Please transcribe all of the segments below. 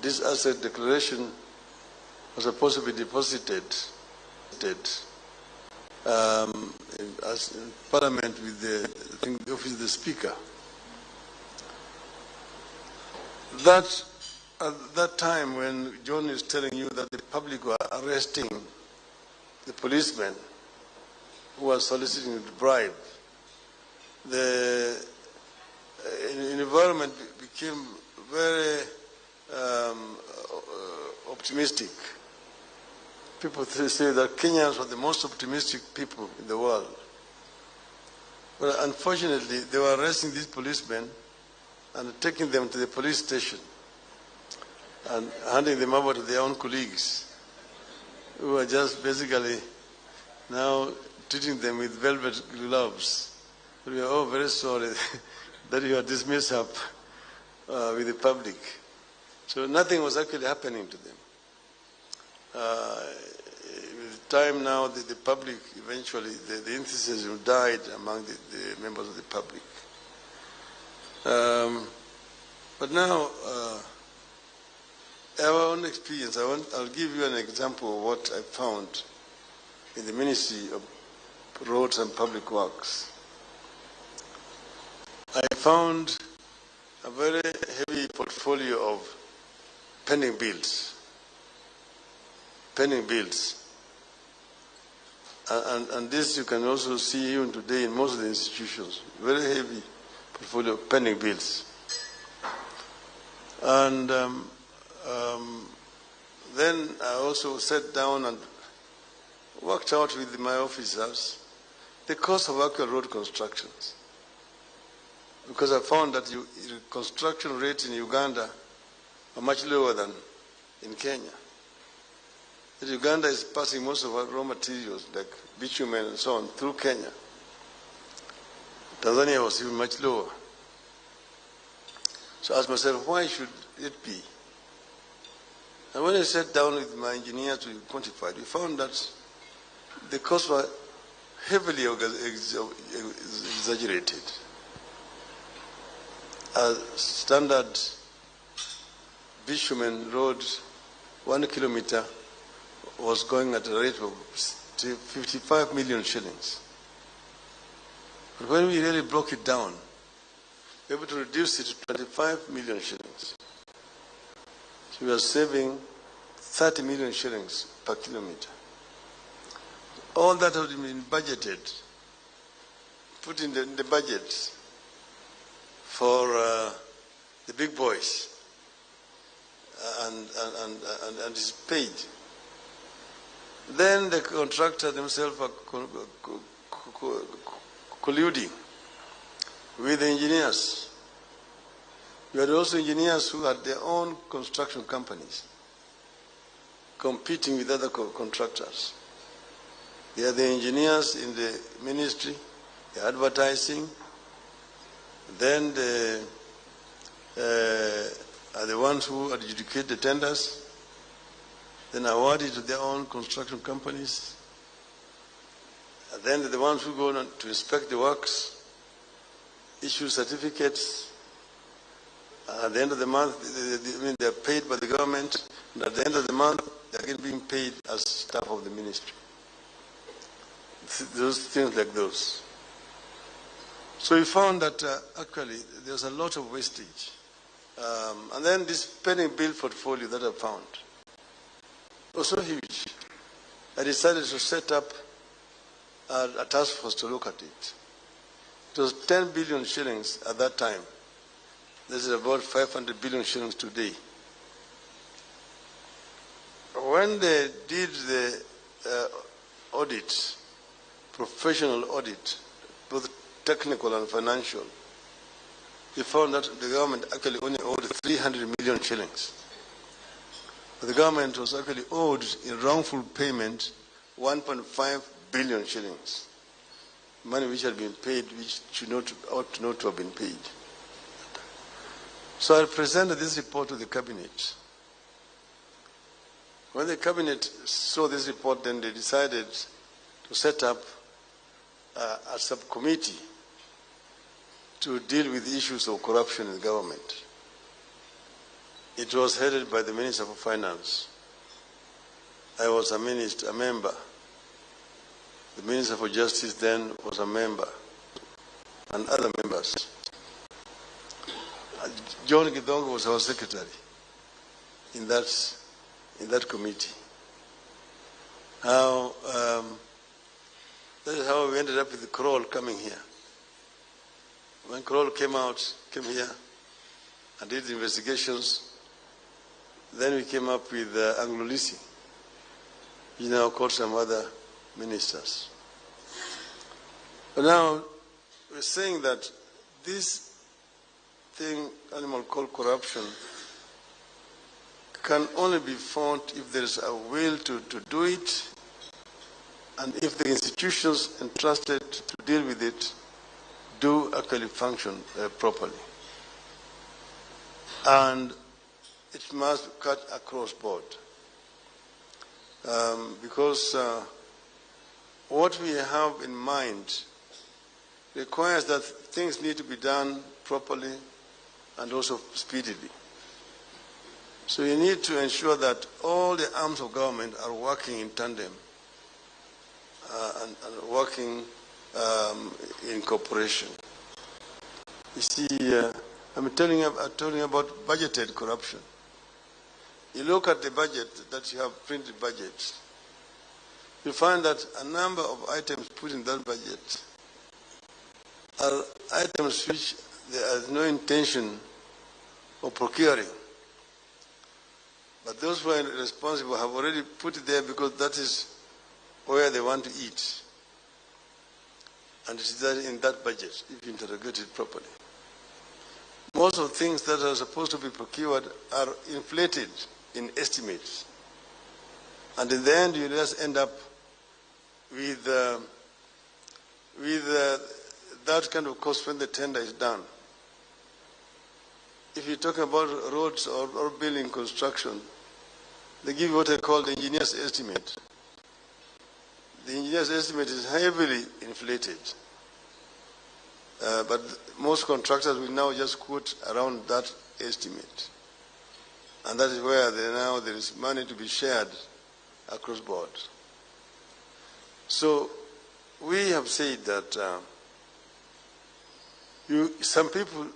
this asset declaration was supposed to be deposited as in Parliament with the office of the Speaker. That at that time when John is telling you that the public were arresting the policemen who were soliciting the bribe, the environment became very optimistic. People say that Kenyans were the most optimistic people in the world. But unfortunately, they were arresting these policemen and taking them to the police station and handing them over to their own colleagues, who were just basically now treating them with velvet gloves. We are all very sorry that you are dismissed up with the public. So nothing was actually happening to them. With time now, the public eventually, the enthusiasm died among the members of the public. But now, our own experience, I'll give you an example of what I found in the Ministry of Roads and Public Works. I found a very heavy portfolio of pending bills. And this you can also see even today in most of the institutions. Very heavy portfolio of pending bills. And then I also sat down and worked out with my officers the cost of actual road constructions. Because I found that the construction rates in Uganda are much lower than in Kenya. That Uganda is passing most of our raw materials, like bitumen and so on, through Kenya. Tanzania was even much lower. So I asked myself, why should it be? And when I sat down with my engineer to quantify it, we found that the costs were heavily exaggerated. A standard bitumen road, 1 kilometer, was going at a rate of 55 million shillings. But when we really broke it down, we were able to reduce it to 25 million shillings. So we are saving 30 million shillings per kilometer. All that had been budgeted, put in the budget for the big boys, and is paid. Then the contractor themselves are colluding with the engineers. You had also engineers who had their own construction companies competing with other contractors. They are the engineers in the ministry, the advertising, then they are the ones who adjudicate the tenders, then award it to their own construction companies, and then they're the ones who go on to inspect the works, issue certificates. At the end of the month, they're paid by the government, and at the end of the month, they're again being paid as staff of the ministry. Those things like those. So we found that actually there's a lot of wastage. And then this pending bill portfolio that I found was so huge. I decided to set up a task force to look at it. It was 10 billion shillings at that time. This is about 500 billion shillings today. When they did the audit, professional audit, both technical and financial, they found that the government actually only owed 300 million shillings. But the government was actually owed in wrongful payment 1.5 billion shillings. Money which had been paid, which ought not to have been paid. So I presented this report to the cabinet. When the cabinet saw this report, then they decided to set up a subcommittee to deal with the issues of corruption in the government. It was headed by the Minister for Finance. I was a member. The Minister for Justice then was a member, and other members. John Gidongo was our secretary in that committee. Now, that is how we ended up with the Kroll coming here. When Kroll came here and did the investigations, then we came up with Anglo-Lisi. He now called some other ministers. But now we're saying that this thing, animal called corruption, can only be found if there is a will to do it, and if the institutions entrusted to deal with it do actually function properly. And it must cut across board. Because what we have in mind requires that things need to be done properly and also speedily. So you need to ensure that all the arms of government are working in tandem and working in cooperation. You see, I'm telling you about budgeted corruption. You look at the budget that you have printed budget, you find that a number of items put in that budget are items which there is no intention of procuring. But those who are responsible have already put it there because that is where they want to eat. And it is there in that budget, if you interrogate it properly. Most of the things that are supposed to be procured are inflated in estimates. And in the end, you just end up with that kind of cost when the tender is done. If you're talking about roads or building construction, they give you what I call the engineer's estimate. The engineer's estimate is heavily inflated. But most contractors will now just quote around that estimate. And that is where there is money to be shared across board. So we have said that some people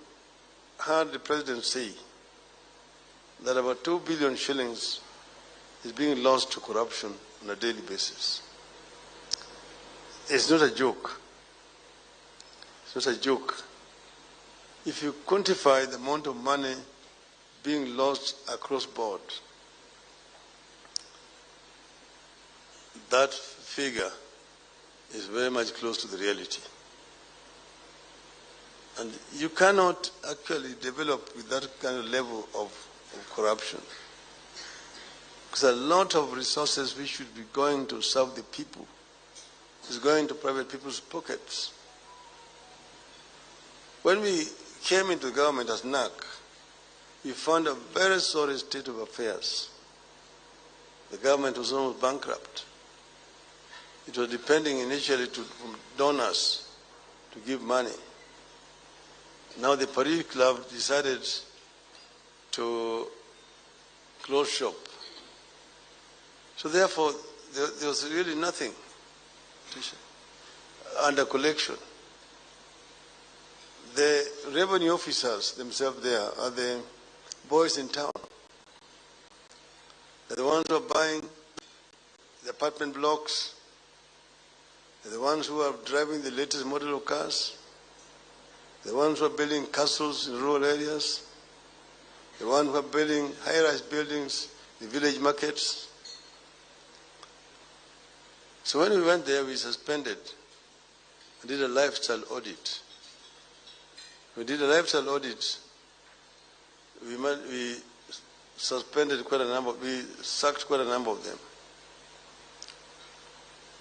heard the president say that about 2 billion shillings is being lost to corruption on a daily basis. It's not a joke. It's not a joke. If you quantify the amount of money being lost across board, that figure is very much close to the reality. And you cannot actually develop with that kind of level of corruption. Because a lot of resources which should be going to serve the people is going to private people's pockets. When we came into government as NAC, we found a very sorry state of affairs. The government was almost bankrupt. It was depending initially from donors to give money. Now the Paris Club decided to close shop. So therefore, there was really nothing under collection. The revenue officers themselves there are the boys in town. They're the ones who are buying the apartment blocks. They're the ones who are driving the latest model of cars. The ones who are building castles in rural areas. The ones who are building high-rise buildings in village markets. So when we went there, we suspended and did a lifestyle audit. We did a lifestyle audit. We suspended quite a number. We sacked quite a number of them,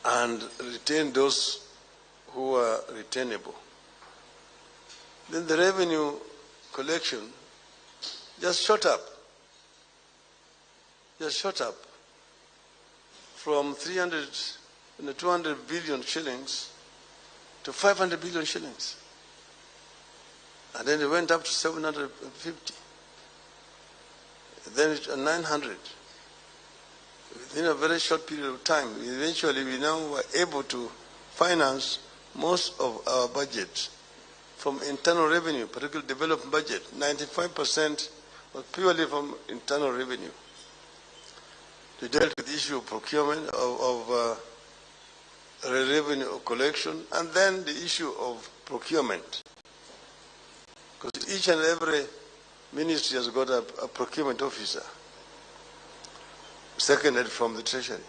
and retained those who were retainable. Then the revenue collection just shot up. Just shot up from 200 billion shillings to 500 billion shillings. And then it went up to 750. then it's 900. Within a very short period of time, eventually we now were able to finance most of our budget from internal revenue, particularly development budget. 95% was purely from internal revenue. We dealt with the issue of procurement, of revenue collection, and then the issue of procurement. Because each and every ministry has got a procurement officer, seconded from the Treasury.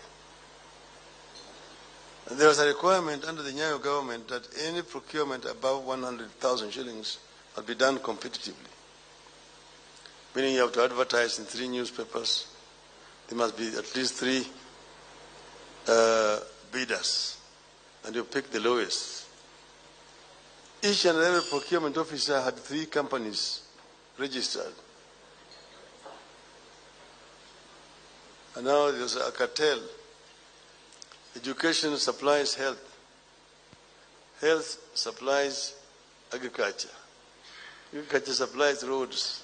And there was a requirement under the Nyayo government that any procurement above 100,000 shillings will be done competitively. Meaning you have to advertise in 3 newspapers. There must be at least 3 bidders, and you pick the lowest. Each and every procurement officer had 3 companies registered. And now there's a cartel. Education supplies health. Health supplies agriculture. Agriculture supplies roads.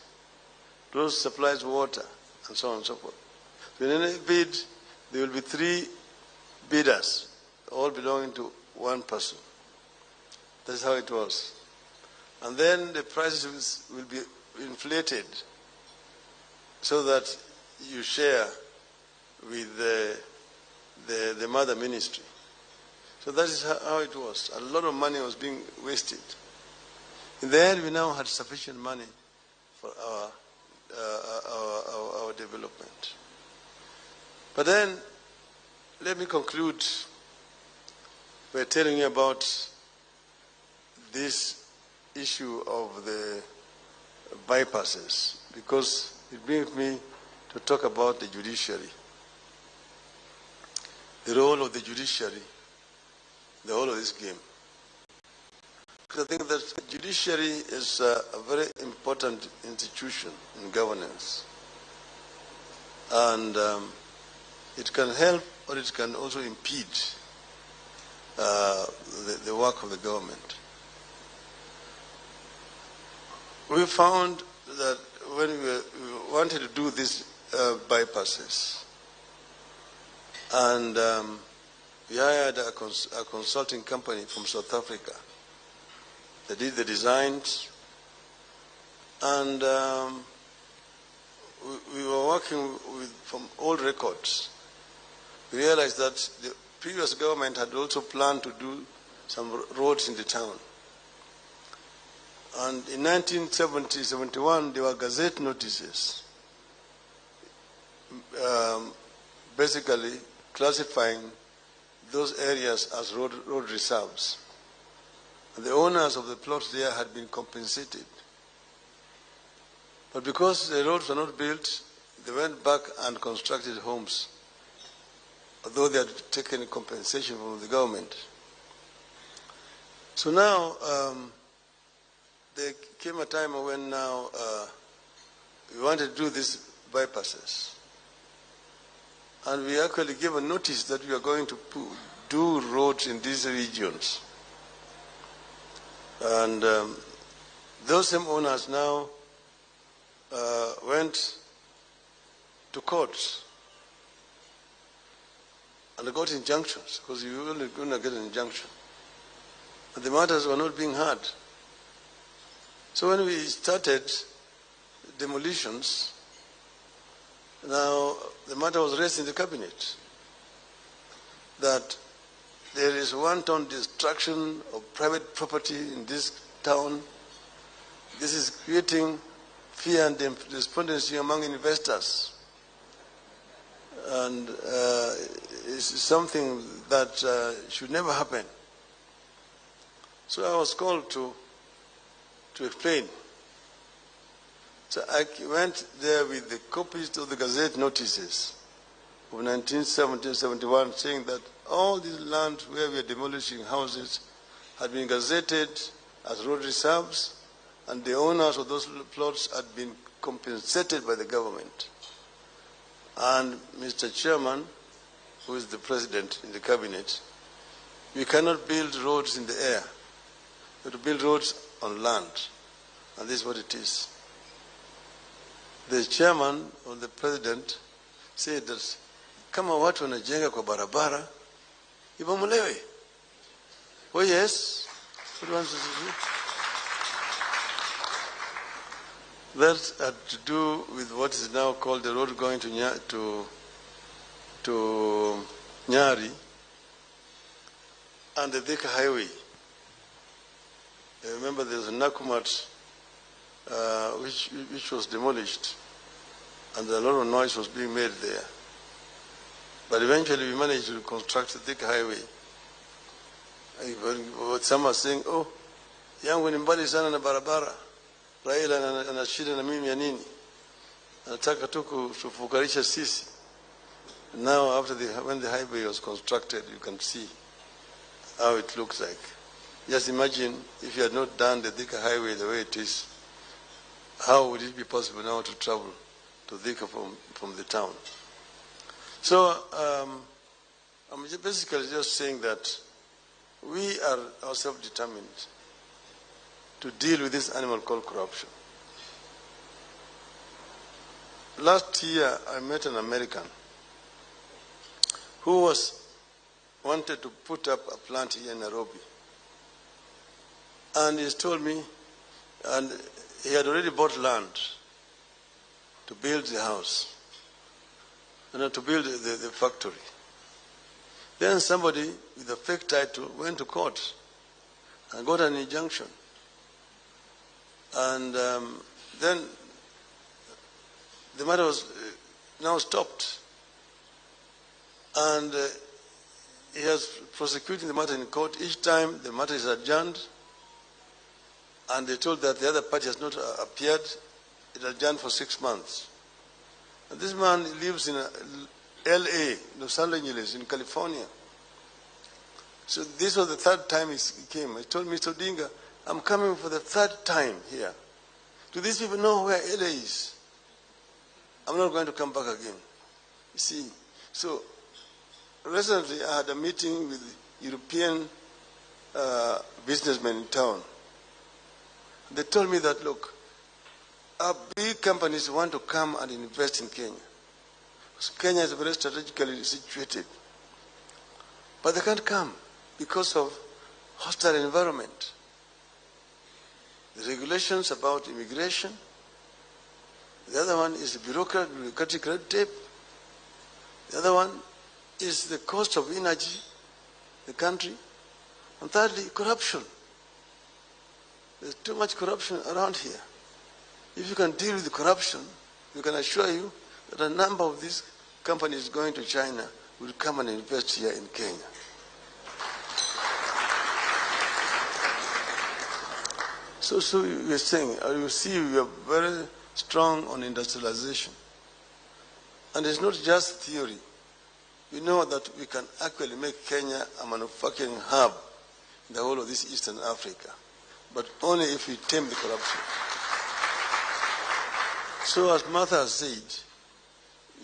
Roads supplies water, and so on and so forth. So in any bid, there will be 3 bidders, all belonging to one person. That's how it was. And then the prices will be inflated so that you share with the mother ministry. So that is how it was. A lot of money was being wasted. In the end, we now had sufficient money for our development. But then, let me conclude by telling you about this issue of the bypasses, because it brings me to talk about the judiciary. The role of the judiciary, the whole of this game. Because I think that the judiciary is a very important institution in governance. And it can help, or it can also impede the work of the government. We found that when we wanted to do these bypasses, and we hired a consulting company from South Africa. They did the designs, and we were working from old records. We realized that the previous government had also planned to do some roads in the town. And in 1970-71, there were gazette notices basically classifying those areas as road reserves. And the owners of the plots there had been compensated. But because the roads were not built, they went back and constructed homes, although they had taken compensation from the government. So now, there came a time when now we wanted to do these bypasses. And we actually gave a notice that we are going to do roads in these regions. And those same owners now went to courts and got injunctions, because you were only going to get an injunction. And the matters were not being heard. So when we started demolitions, now the matter was raised in the cabinet that there is wanton destruction of private property in this town. This is creating fear and despondency among investors. And it's something that should never happen. So I was called to explain. So I went there with the copies of the gazette notices of 1970-71 saying that all these lands where we are demolishing houses had been gazetted as road reserves, and the owners of those plots had been compensated by the government. And Mr. Chairman, who is the president in the cabinet, we cannot build roads in the air. We have to build roads on land. And this is what it is. the chairman or the president said that kama watu wanajenga kwa barabara, ibomolewe. Oh yes, what wants to do? That had to do with what is now called the road going to Nyari and the Thika Highway. I remember there was a Nakumat which was demolished, and a lot of noise was being made there. But eventually we managed to construct the Thika Highway. Some are saying, oh, yangu ni mbali sana na barabara. Raila anashida na mimi ya nini? Anataka tu kufukarisha sisi. Now, when the highway was constructed, you can see how it looks like. Just imagine if you had not done the Thika Highway the way it is, how would it be possible now to travel to Thika from the town? So I'm basically just saying that we are ourselves determined to deal with this animal called corruption. Last year, I met an American who wanted to put up a plant here in Nairobi. And he told me, and he had already bought land to build the house, and to build the factory. Then somebody with a fake title went to court and got an injunction. And then the matter was now stopped. And he has prosecuting the matter in court. Each time the matter is adjourned, and they told that the other party has not appeared, it adjourned for 6 months. And this man lives in L.A., Los Angeles, in California. So this was the third time he came. He told me, Mr. Odinga, I'm coming for the third time here. Do these people know where L.A. is? I'm not going to come back again. You see, so recently I had a meeting with European businessmen in town. They told me that, look, our big companies want to come and invest in Kenya. So Kenya is very strategically situated. But they can't come because of hostile environment. The regulations about immigration. The other one is bureaucratic red tape. The other one is the cost of energy, the country. And thirdly, corruption. There's too much corruption around here. If you can deal with the corruption, we can assure you that a number of these companies going to China will come and invest here in Kenya. So you're saying, you see, we are very strong on industrialization. And it's not just theory. We know that we can actually make Kenya a manufacturing hub in the whole of this Eastern Africa, but only if we tame the corruption. So as Martha has said,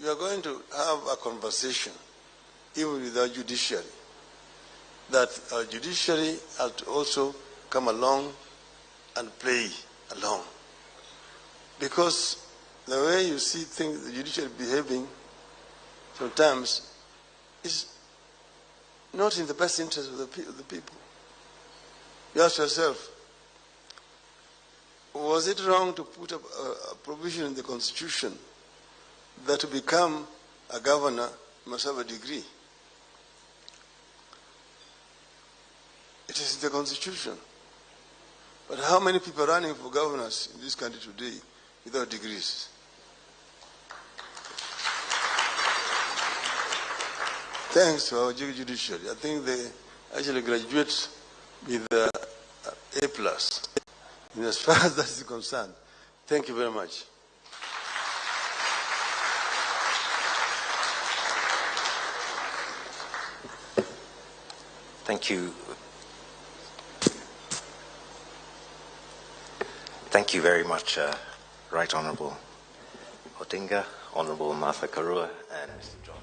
we are going to have a conversation, even with our judiciary, that our judiciary has to also come along and play along. Because the way you see things, the judiciary behaving, sometimes is not in the best interest of the people. You ask yourself, was it wrong to put up a provision in the Constitution that to become a governor you must have a degree? It is in the Constitution. But how many people are running for governors in this country today without degrees? Thanks to our judiciary. I think they actually graduate with A+. And as far as that is concerned, thank you very much. Thank you. Thank you very much, Right Honourable Odinga, Honourable Martha Karua, and Mr. John.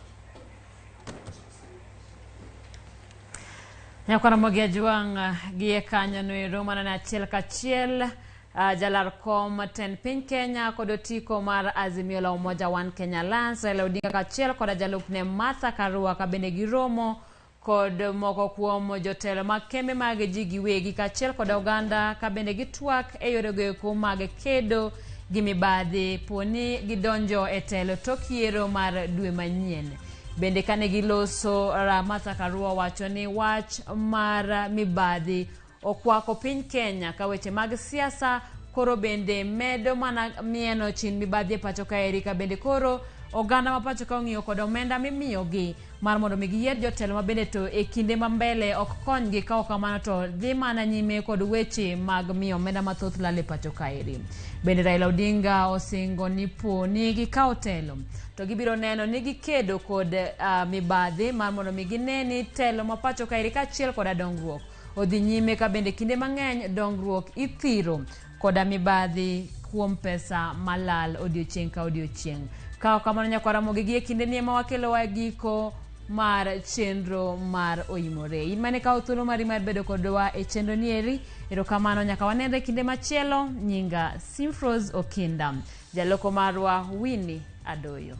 Nyakwana Ramogi juang gie kanya no romana na chiel ka chiel jalar kom ten piny Kenya kod otiko mar Azimio la Umoja One Kenya Alliance Raila Odinga kachiel kod jalupne Martha Karua ka bende giromo kod moko kuom jotelo mag kembe mag ji giwegi kachiel kod oganda ka bende gitwak e yore goeko mag kedo gi mibadhi poni gidonjo e telo tok yiero mar dwe manyien. Bende kane giloso, Martha Karua wacho ni wach mar mibadhi okwako piny Kenya ka weche mag siasa koro bende medo mana mieno chin mibadhi e pacho kaeri ka bende koro oganda ma pacho ka ong'iyo kod omenda mimiyogi mar mondo mi giyier jotelo ma bende to e kinde ma mbele ok konygi ka kamano to dhi mana nyime kod weche mag miyo omenda mathoth lal e pacho kaeri. Bende Raila Odinga osingo ni poni gikawo telo to gibiro neno ni gikedo kod mibadhi mar mondo mi gine ni telo ma pacho kaeri kachiel kod dongruok odhi nyime ka bende kinde mang'eny dongruok ithiro koda mibadhi kuom pesa malal odiochieng' ka odiochieng'. Ka kamano nyaka Ramogi gi e kinde ni ema wakelo wa giko mar chenro mar OIMORE. In mane ka thuolo mari mar bedo kodwa e chenro ni eri, erokamano nyaka wanenre kinde machielo. Nyinga Simfros Okinda, jaloko marwa Winnie Adoyo.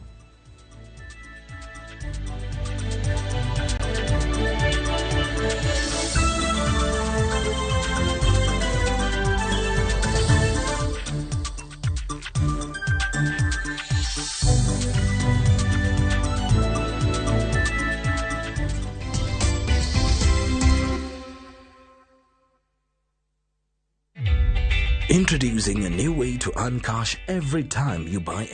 Introducing a new way to earn cash every time you buy